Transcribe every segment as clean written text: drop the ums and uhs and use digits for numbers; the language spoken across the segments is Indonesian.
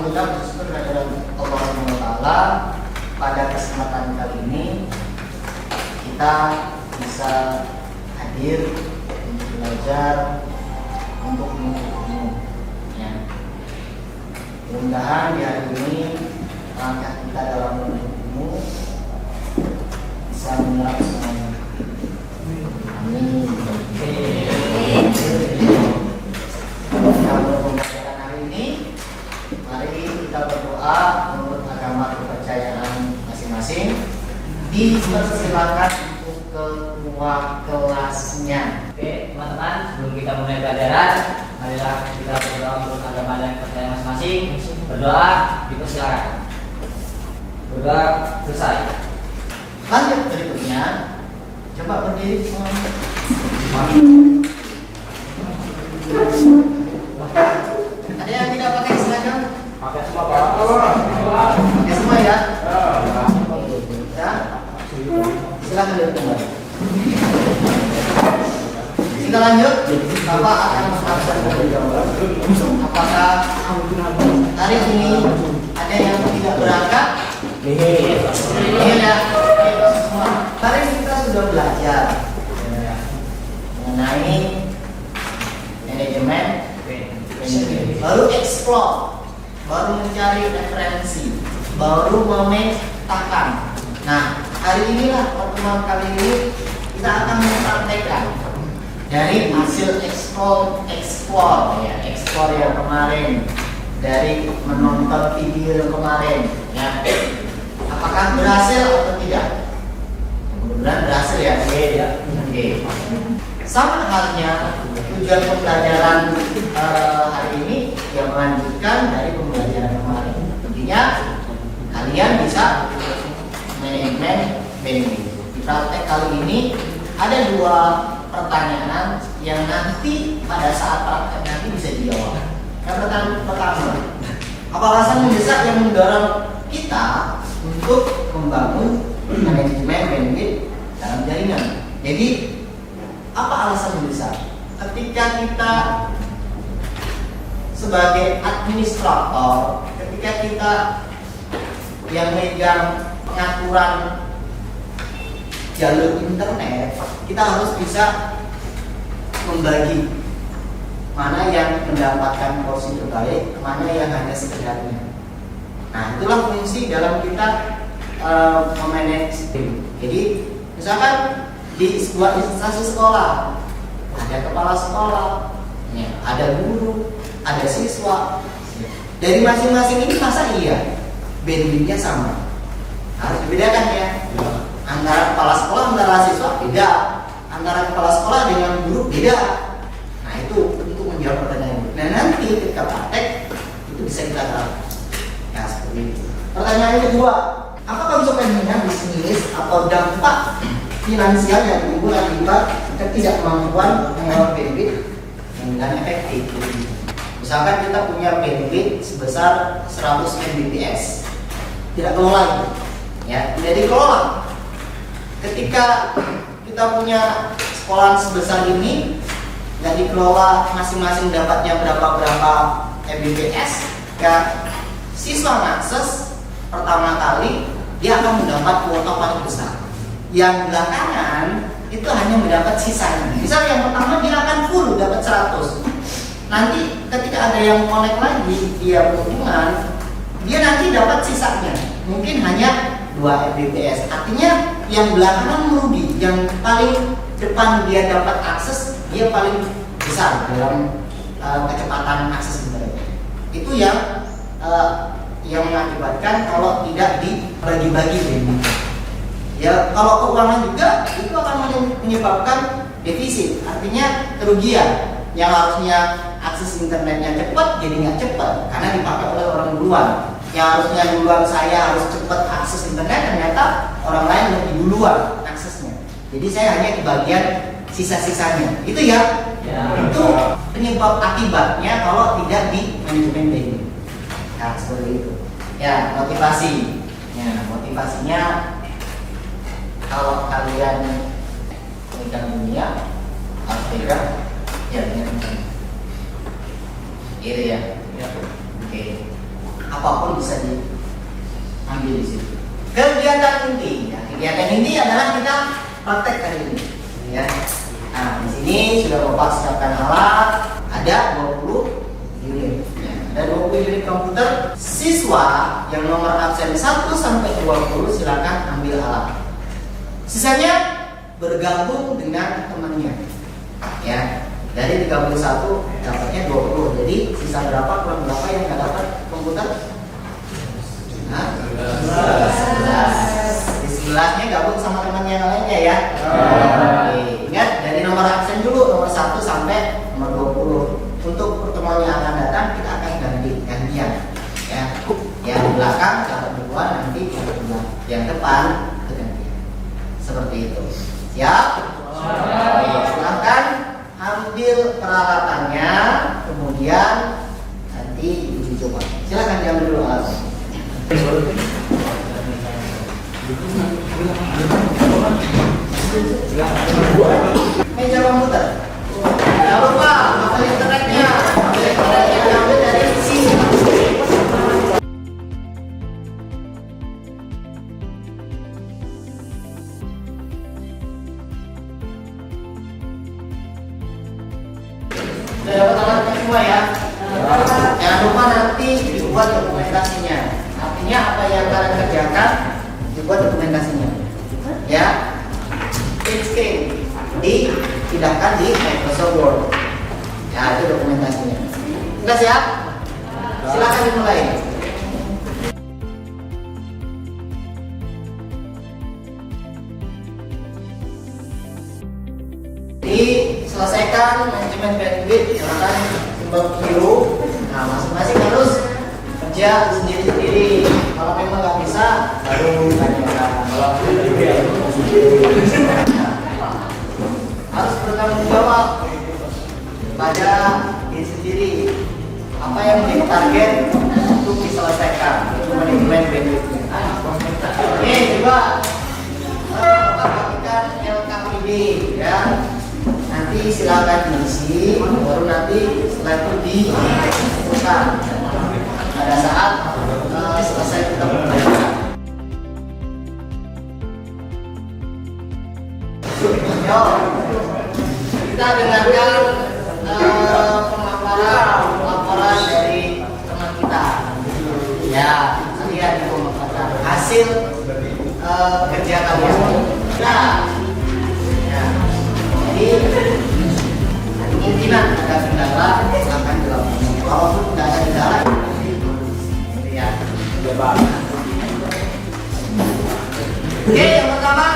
alhamdulillah bersyukur kehadiran Allah Subhanahu wa taala pada kesempatan kali ini kita bisa hadir untuk belajar untuk menuntut ilmu. Ya. Mudah-mudahan di hari ini langkah kita dalam menuntut ilmu bisa menyerap semuanya. Amin. Kalau pembelajaran hari ini, mari kita berdoa menurut agama kepercayaan masing-masing. Dipersilakan untuk ketua kelasnya. Oke, teman-teman, sebelum kita mulai pelajaran, marilah kita berdoa menurut agama dan kepercayaan masing-masing. Berdoa, dipersilakan. Berdoa selesai. Lanjut berikutnya, coba berdiri semua. Ada yang tidak pakai seragam? Pakai semua Pak. Pakai semua ya? Ya. Silakan duduk kembali. Kita lanjut. Bapak akan mengatakan apakah hari ini ada yang tidak berangkat? Ini ya. Semua. Hari kita sudah belajar mengenai manajemen, baru explore, baru mencari referensi, baru memetakan. Nah, hari inilah pertemuan kali ini kita akan mempraktekkan dari hasil explore yang kemarin, dari menonton video yang kemarin, ya. Apakah berhasil atau tidak? Mudah-mudahan berhasil ya. Oke. Sama halnya tujuan pembelajaran hari ini yang melanjutkan dari pembelajaran kemarin. Intinya kalian bisa manajemen banding. Di praktek kali ini ada dua pertanyaan yang nanti pada saat praktek nanti bisa dijawab. Yang pertama, apa alasan mendesak yang mendorong kita untuk membangun manajemen bandwidth dalam jaringan? Jadi apa alasan mendesak? Ketika kita sebagai administrator, ketika kita yang megang pengaturan jalur internet, kita harus bisa membagi mana yang mendapatkan porsi terbaik, mana yang hanya sekedarnya. Nah, itulah fungsi dalam kita memanage. Jadi, misalkan di sebuah instansi sekolah ada kepala sekolah, ya, ada guru, ada siswa. Dari masing-masing ini masa iya bandwidthnya sama? Harus dibedakan ya. Antara kepala sekolah, antara siswa beda. Antara kepala sekolah dengan guru beda. Nah, itu untuk menjawab pertanyaan itu. Nah, nanti ketika praktek itu bisa kita tahu. Nah, seperti itu. Pertanyaan kedua, apa konsekuensinya bisnis atau dampak finansial yang timbul akibat ketidakmampuan mengelola bandwidth dengan efektif? Misalkan kita punya bandwidth sebesar 100 Mbps, tidak kelola, ya, tidak dikelola. Ketika kita punya sekolahan sebesar ini, nggak dikelola, masing-masing dapatnya berapa Mbps, ya, siswa mengakses pertama kali dia akan mendapat kuota paling besar. Yang belakangan itu hanya mendapat sisanya. Misal yang pertama dia akan full dapat 100. Nanti ketika ada yang connect lagi, dia berhubungan, dia nanti dapat sisanya. Mungkin hanya 2 Mbps. Artinya yang belakangan merugi, yang paling depan dia dapat akses, dia paling besar dalam kecepatan akses internet. Itu yang mengakibatkan kalau tidak dibagi-bagi bandwidth. Ya, kalau keuangan juga itu akan menyebabkan defisit, artinya kerugian. Yang harusnya akses internetnya cepat jadi nggak cepat karena dipakai oleh orang duluan. Yang harusnya duluan saya harus cepat akses internet, ternyata orang lain lebih duluan aksesnya. Jadi saya hanya di bagian sisa-sisanya. Itu ya. Itu penyebab akibatnya kalau tidak di manajemen bandwidth. Nah, seperti itu. Ya, motivasi. Ya, motivasinya kalau kalian megang dunia harus pegang ya dengan gitu ya. Oke. Apa apapun bisa diambil di situ. Kegiatan inti, ya. Kegiatan inti adalah kita praktek kali ini, ya. Nah, di sini sudah Bapak siapkan alat, ada 20 unit, ya. Ada 20 unit komputer. Siswa yang nomor absen 1 sampai 20 silakan ambil alat. Sisanya bergabung dengan temannya, ya. Dari 31 dapatnya 20. Jadi sisa berapa kurang berapa yang nggak dapat komputer? Nah, 11. Di 11-nya gabung sama teman yang lainnya ya. Oke. Ingat dari nomor absen dulu, nomor 1 sampai nomor 20. Untuk pertemuan yang akan datang kita akan gantian, ya. Yang di belakang dapat duluan, nanti yang depan kegantian. Seperti itu. Siap? Silakan ambil peralatannya, kemudian nanti diuji coba. Silakan diambil dulu alatnya. Meja komputer. Jangan lupa ambil internetnya. Ambil internetnya diambil dari sisi. Sudah dapat alatnya semua ya? Jangan lupa nanti dibuat dokumentasinya. Artinya apa yang kalian kerjakan dibuat dokumentasinya. Ya. Print dipindahkan di Microsoft Word. Ya, itu dokumentasinya. Sudah siap? Silakan dimulai. Diselesaikan manajemen bandwidth menggunakan simbol biru. Nah, masing-masing harus kerja sendiri-sendiri. Kalau memang nggak bisa, baru tanyakan. Harus bertanggung jawab pada diri sendiri. Apa yang menjadi target untuk diselesaikan itu manajemen bandwidth. Oke, coba bagikan LKPD ya. Nanti silakan diisi, baru nanti setelah itu dibuka pada saat selesai kita pembelajaran. Yo, kita dengarkan laporan dari teman kita. Ya, lihat di pemaparan hasil kerja kalian. Nah, ya. Jadi kemungkinan ada kendala akan dilakukan. Walaupun tidak ada kendala, ya. Oke, yang pertama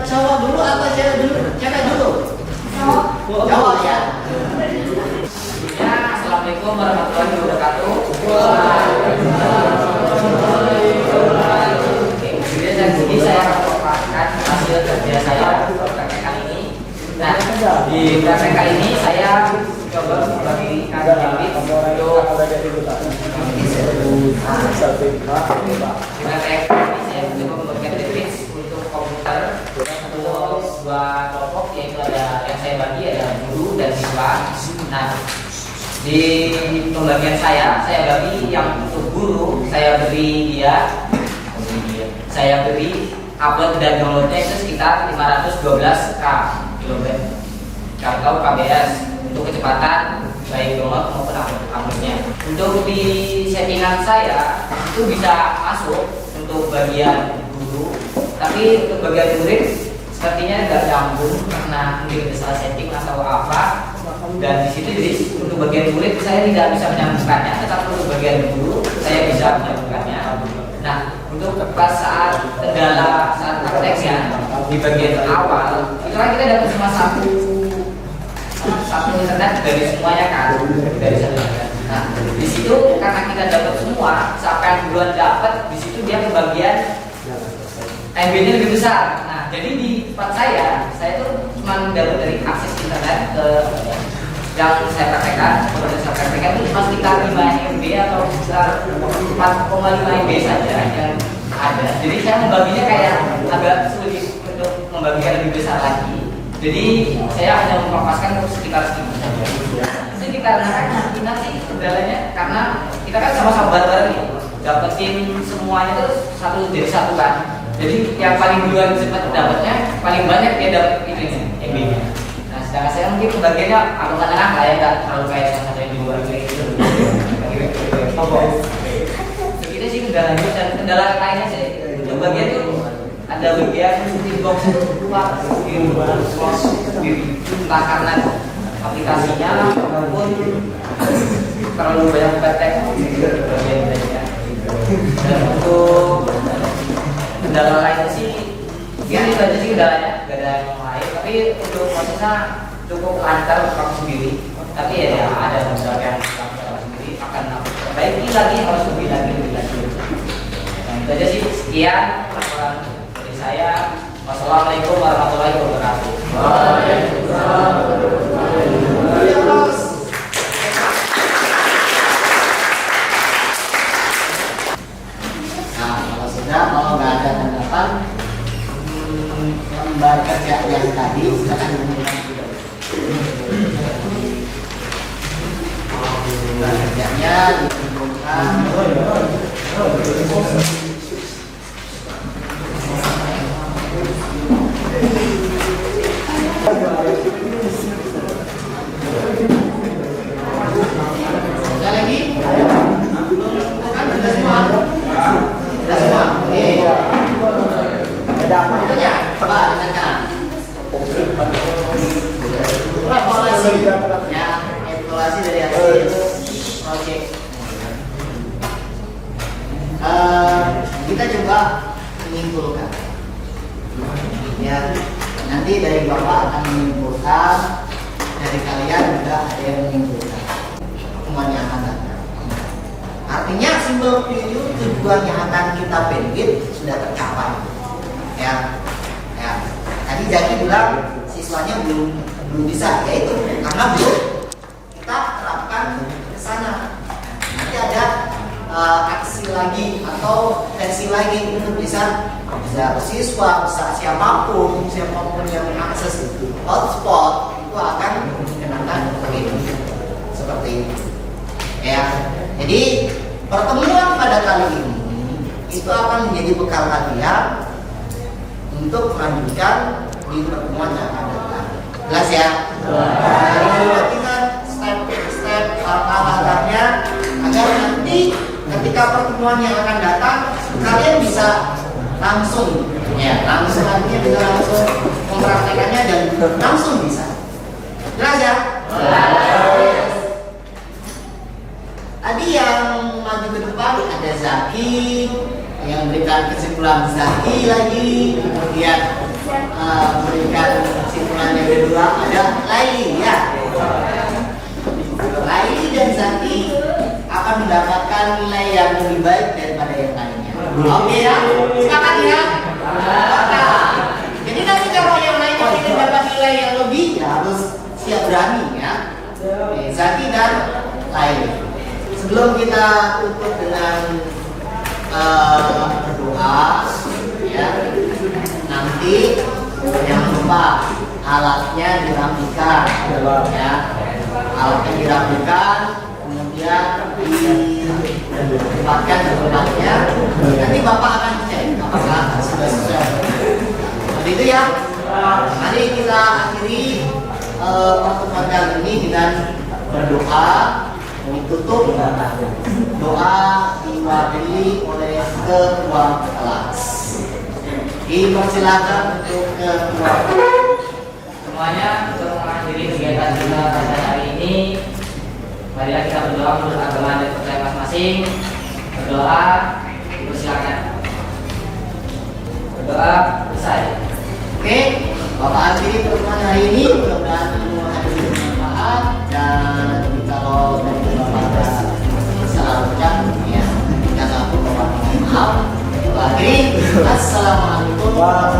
cowok dulu atau cewek dulu? Cewek dulu. Cowok ya. Ya, assalamualaikum warahmatullahi wabarakatuh. Kemudian dari sini saya akan memaparkan hasil kerja saya praktek kali ini. Nah, di praktek kali ini saya coba membagikan bandwidth untuk praktek ini saya coba membagikan bandwidth untuk komputer untuk dua kelompok, yaitu ada yang saya bagi ada guru dan siswa. Nah, di pembagian saya bagi yang untuk guru saya beri upload dan downloadnya itu sekitar 512 kilobyte atau KBS untuk kecepatan baik download maupun uploadnya. Untuk di settingan saya itu bisa masuk untuk bagian guru, tapi untuk bagian murid sepertinya nggak nyambung karena mungkin salah setting atau apa. Dan di situ jadi untuk bagian murid saya tidak bisa menyambungkannya, tetapi untuk bagian guru saya bisa menyambungkannya. Nah, untuk pas saat kendala saat prakteknya di bagian awal itu kan kita dapat cuma satu internet dari semuanya kan, dari satu internet. Nah, di situ karena kita dapat semua, siapa yang duluan dapat di situ dia kebagian MB-nya lebih besar. Nah, jadi di tempat saya tuh cuma dapat dari akses internet ke yang saya praktekkan, itu cuma sekitar 5 MB atau sekitar 4,5 MB saja yang ada. Jadi saya membaginya kayak agak sulit untuk membagikan lebih besar lagi. Jadi saya hanya mempapaskan sekitar segitu saja. dikarenakan kita sih kendalanya karena kita kan sama-sama bareng nih, dapetin semuanya tuh satu jadi satu kan. Jadi yang paling duluan cepat dapatnya paling banyak dia dapat itunya, MB-nya. Nah sedangkan saya mungkin bagiannya agak tengah lah ya, nggak terlalu kayak yang satu yang di luar gitu. Kita sih kendalanya dan kendala lainnya sih. Yang bagian itu ada bagian inbox itu keluar di entah karena aplikasinya maupun terlalu banyak praktek bagian-bagiannya. Dan untuk kendala lainnya sih ya itu aja sih kendalanya, gak ada yang lain. Tapi untuk prosesnya cukup lancar untuk kamu sendiri. Tapi ya ada beberapa yang kamu sendiri akan perbaiki lagi, harus lebih lagi. Nah itu aja sih, sekian laporan dari saya. Wassalamualaikum warahmatullahi wabarakatuh. Waalaikumsalam. Nah, kalau sudah mau nggak ada tanggapan, lembar kerja yang tadi silakan menggunakan lembar kerjanya dikumpulkan. Ada lagi? Kan sudah semua? Sudah semua? Oke. Itu ya, coba dengarkan. Evaluasi, ya, evaluasi dari hasil proyek. Kita coba menyimpulkan. Ya, nanti dari Bapak akan menyimpulkan, dari kalian juga ada yang menyimpulkan pertemuan yang akan datang. Artinya simbol PU tujuan yang akan kita benefit sudah tercapai. Ya, ya. Tadi Jaki bilang siswanya belum bisa, yaitu karena belum kita terapkan ke sana. Nanti ada aksi lagi atau versi lagi untuk bisa siswa, bisa siapapun yang mengakses hotspot itu akan dikenakan seperti ini. Ya, jadi pertemuan pada kali ini itu akan menjadi bekal kalian untuk melanjutkan di pertemuan yang akan datang. Jelas ya? Perhatikan step-step langkah-langkahnya agar nanti ketika pertemuan yang akan datang kalian bisa langsung, ya langsung artinya bisa langsung mempraktekannya dan langsung bisa. Jelas ya? Tadi yang maju ke depan ada Zaki yang berikan kesimpulan, Zaki lagi, kemudian berikan kesimpulan yang kedua ada Laili ya. Laili dan Zaki akan mendapatkan nilai yang lebih baik daripada yang lainnya. Oke ya, sepakat ya. Jadi nanti kalau yang lainnya ingin dapat nilai yang lebih, ya harus siap berani ya. Zaki dan Laili. Sebelum kita tutup dengan berdoa, ya, nanti jangan lupa alatnya dirapikan, ya, alatnya dirapikan, kemudian ditempatkan di tempatnya. Nanti Bapak akan cek apakah sudah sesuai. Seperti itu ya. Mari kita akhiri pertemuan kali ini dengan berdoa. Ditutup doa diwakili oleh ketua kelas. Dipersilakan untuk ketua semuanya untuk mengakhiri kegiatan kita pada hari ini. Marilah kita berdoa menurut agama dan percaya masing-masing. Berdoa, dipersilakan. Berdoa selesai. Oke, Bapak akhiri pertemuan hari ini. Mudah-mudahan semua hadir bermanfaat dan kalau dari Bapak ada salah ucap, ya kita ngaku Bapak mohon maaf. Akhiri, assalamualaikum warahmatullahi wabarakatuh.